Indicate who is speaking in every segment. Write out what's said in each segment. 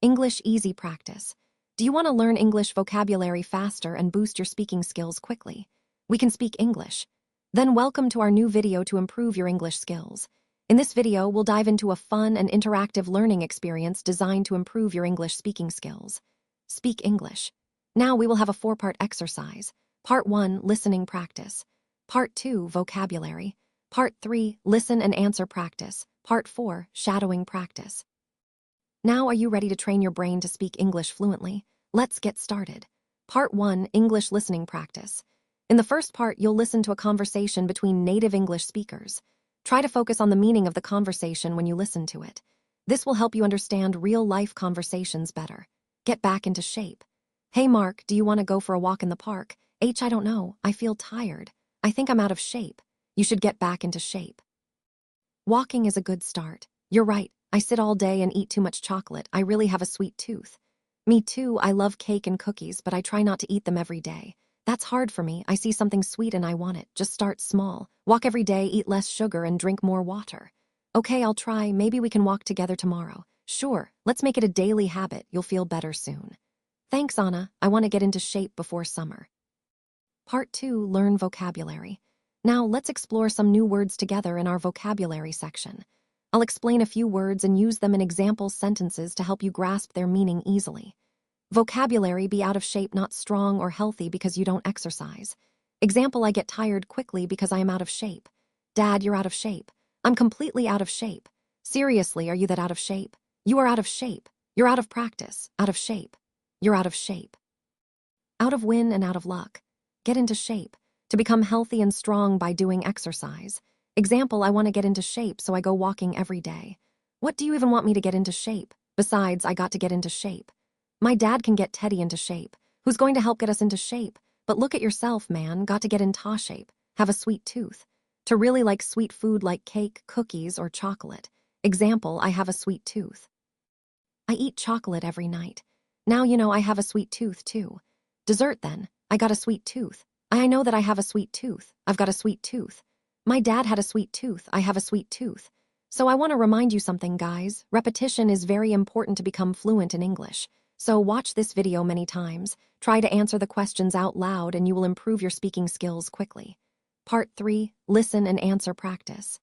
Speaker 1: English easy practice. Do you want to learn English vocabulary faster and boost your speaking skills quickly? We can speak English. Then welcome to our new video to improve your English skills. In this video, we'll dive into a fun and interactive learning experience designed to improve your English speaking skills. Speak English. Now we will have a 4-part exercise. Part 1, listening practice. Part 2, vocabulary. Part 3, listen and answer practice. Part 4, shadowing practice. Now are you ready to train your brain to speak English fluently? Let's get started. Part 1, English listening practice. In the first part, you'll listen to a conversation between native English speakers. Try to focus on the meaning of the conversation when you listen to it. This will help you understand real-life conversations better. Get back into shape. Hey Mark, do you want to go for a walk in the park? I don't know, I feel tired. I think I'm out of shape. You should get back into shape. Walking is a good start. You're right, I sit all day and eat too much chocolate. I really have a sweet tooth. Me too, I love cake and cookies, but I try not to eat them every day. That's hard for me. I see something sweet and I want it. Just start small. Walk every day, eat less sugar, and drink more water. Okay, I'll try. Maybe we can walk together tomorrow. Sure, let's make it a daily habit. You'll feel better soon. Thanks, Anna. I want to get into shape before summer. Part 2, learn vocabulary. Now let's explore some new words together in our vocabulary section. I'll explain a few words and use them in example sentences to help you grasp their meaning easily. Vocabulary: be out of shape, not strong or healthy because you don't exercise. Example: I get tired quickly because I am out of shape. Dad, you're out of shape. I'm completely out of shape. Seriously, are you that out of shape? You are out of shape. You're out of practice. Out of shape. You're out of shape. Out of win and out of luck. Get into shape. To become healthy and strong by doing exercise. Example: I want to get into shape, so I go walking every day. What do you even want me to get into shape? Besides, I got to get into shape. My dad can get Teddy into shape. Who's going to help get us into shape? But look at yourself, man. Got to get in ta shape. Have a sweet tooth. To really like sweet food like cake, cookies, or chocolate. Example: I have a sweet tooth. I eat chocolate every night. Now you know I have a sweet tooth too. Dessert then. I got a sweet tooth. I know that I have a sweet tooth. I've got a sweet tooth. My dad had a sweet tooth. I have a sweet tooth. So I want to remind you something, guys. Repetition is very important to become fluent in English. So watch this video many times. Try to answer the questions out loud and you will improve your speaking skills quickly. Part 3, listen and answer practice.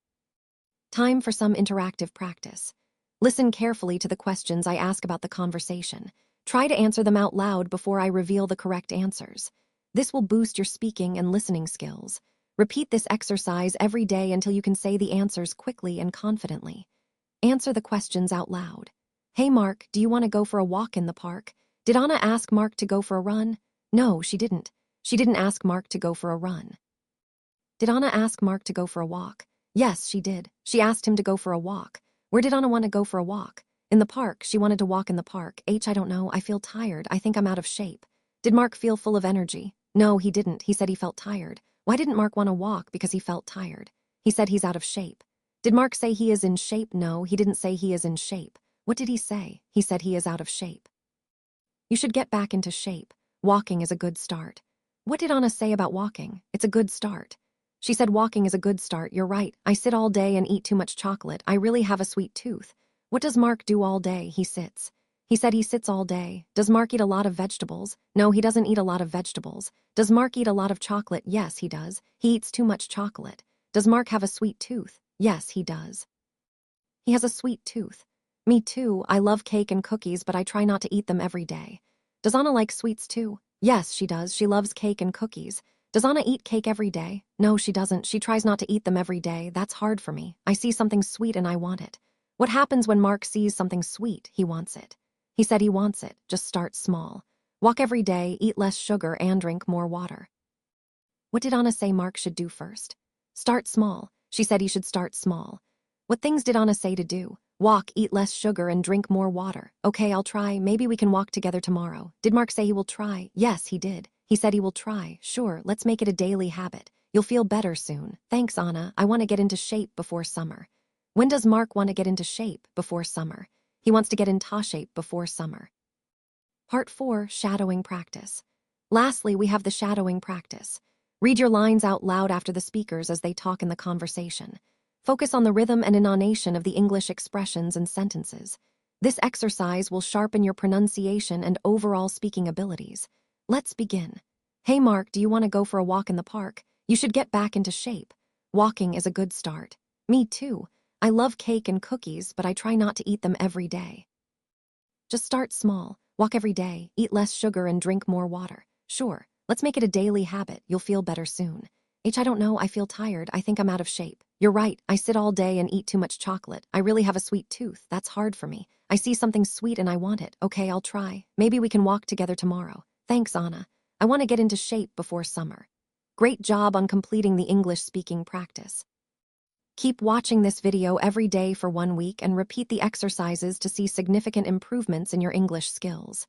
Speaker 1: Time for some interactive practice. Listen carefully to the questions I ask about the conversation. Try to answer them out loud before I reveal the correct answers. This will boost your speaking and listening skills. Repeat this exercise every day until you can say the answers quickly and confidently. Answer the questions out loud. Hey Mark, do you want to go for a walk in the park? Did Anna ask Mark to go for a run? No, she didn't. She didn't ask Mark to go for a run. Did Anna ask Mark to go for a walk? Yes, she did. She asked him to go for a walk. Where did Anna want to go for a walk? In the park. She wanted to walk in the park. I don't know. I feel tired. I think I'm out of shape. Did Mark feel full of energy? No, he didn't. He said he felt tired. Why didn't Mark want to walk? Because he felt tired. He said he's out of shape. Did Mark say he is in shape? No, he didn't say he is in shape. What did he say? He said he is out of shape. You should get back into shape. Walking is a good start. What did Anna say about walking? It's a good start. She said walking is a good start. You're right. I sit all day and eat too much chocolate. I really have a sweet tooth. What does Mark do all day? He sits. He said he sits all day. Does Mark eat a lot of vegetables? No, he doesn't eat a lot of vegetables. Does Mark eat a lot of chocolate? Yes, he does. He eats too much chocolate. Does Mark have a sweet tooth? Yes, he does. He has a sweet tooth. Me too. I love cake and cookies, but I try not to eat them every day. Does Anna like sweets too? Yes, she does. She loves cake and cookies. Does Anna eat cake every day? No, she doesn't. She tries not to eat them every day. That's hard for me. I see something sweet and I want it. What happens when Mark sees something sweet? He wants it. He said he wants it. Just start small. Walk every day, eat less sugar, and drink more water. What did Anna say Mark should do first? Start small. She said he should start small. What things did Anna say to do? Walk, eat less sugar, and drink more water. Okay, I'll try. Maybe we can walk together tomorrow. Did Mark say he will try? Yes, he did. He said he will try. Sure, let's make it a daily habit. You'll feel better soon. Thanks, Anna. I want to get into shape before summer. When does Mark want to get into shape? Before summer. He wants to get in ta shape before summer. Part 4, shadowing practice. Lastly, we have the shadowing practice. Read your lines out loud after the speakers as they talk in the conversation. Focus on the rhythm and intonation of the English expressions and sentences. This exercise will sharpen your pronunciation and overall speaking abilities. Let's begin. Hey Mark, do you want to go for a walk in the park? You should get back into shape. Walking is a good start. Me too. I love cake and cookies, but I try not to eat them every day. Just start small. Walk every day, eat less sugar, and drink more water. Sure, let's make it a daily habit. You'll feel better soon. I don't know, I feel tired. I think I'm out of shape. You're right, I sit all day and eat too much chocolate. I really have a sweet tooth. That's hard for me. I see something sweet and I want it. Okay, I'll try. Maybe we can walk together tomorrow. Thanks, Anna. I want to get into shape before summer. Great job on completing the English speaking practice. Keep watching this video every day for 1 week and repeat the exercises to see significant improvements in your English skills.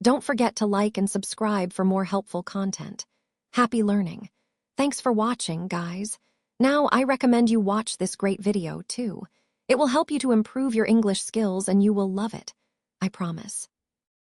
Speaker 1: Don't forget to like and subscribe for more helpful content. Happy learning. Thanks for watching, guys. Now, I recommend you watch this great video, too. It will help you to improve your English skills and you will love it. I promise.